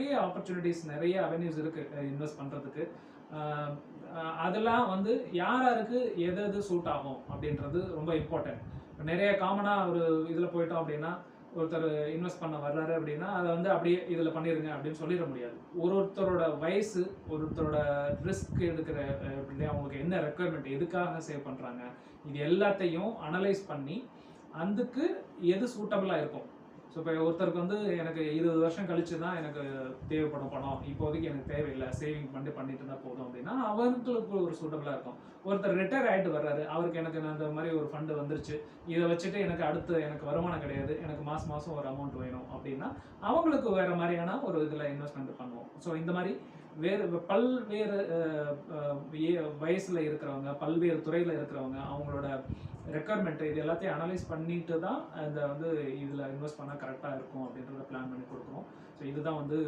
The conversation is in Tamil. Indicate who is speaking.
Speaker 1: நிறைய ஆப்பர்ச்சுனிட்டிஸ், நிறைய அவென்யூஸ் இருக்கு இன்வெஸ்ட் பண்றதுக்கு. அஹ் அதெல்லாம் வந்து யார் யாருக்கு எது எது சூட் ஆகும் அப்படின்றது ரொம்ப இம்பார்ட்டன்ட். நிறைய காமனா ஒரு இதுல போயிட்டோம் அப்படின்னா, ஒருத்தர் இன்வெஸ்ட் பண்ண வர்றாரு அப்படின்னா அதை வந்து அப்படியே இதுல பண்ணிருங்க அப்படின்னு சொல்லிட முடியாது. ஒருத்தரோட வயசு, ஒருத்தரோட ரிஸ்க் எடுக்கிற அவங்களுக்கு என்ன ரெக்குயர்மெண்ட், எதுக்காக சேவ் பண்றாங்க, இது எல்லாத்தையும் அனலைஸ் பண்ணி அதுக்கு எது சூட்டபிளா இருக்கும். ஸோ இப்போ ஒருத்தருக்கு வந்து எனக்கு 20 வருஷம் கழிச்சு தான் எனக்கு தேவைப்படும் பணம், இப்போதைக்கு எனக்கு தேவையில்லை, சேவிங் பண்ணிட்டு இருந்தால் போதும் அப்படின்னா அவங்களுக்கு ஒரு சூட்டபிளாக இருக்கும். ஒருத்தர் ரிட்டையர் ஆகிட்டு வர்றாரு, அவருக்கு எனக்கு அந்த மாதிரி ஒரு ஃபண்டு வந்துருச்சு, இதை வச்சுட்டு எனக்கு அடுத்து எனக்கு வருமானம் கிடையாது, எனக்கு மாதம் மாதம் ஒரு அமௌண்ட் வேணும் அப்படின்னா அவங்களுக்கு வேற மாதிரியான ஒரு இதில் இன்வெஸ்ட்மெண்ட் பண்ணுவோம். ஸோ இந்த மாதிரி வேறு பல்வேறு வயசில் இருக்கிறவங்க, பல்வேறு துறையில் இருக்கிறவங்க, அவங்களோட ரெக்குயர்மெண்ட் இது எல்லாத்தையும் அனலைஸ் பண்ணிட்டு தான் இந்த வந்து இதில் இன்வெஸ்ட் பண்ணால் கரெக்டாக இருக்கும் அப்படின்றத பிளான் பண்ணி கொடுக்குறோம். ஸோ இதுதான் வந்து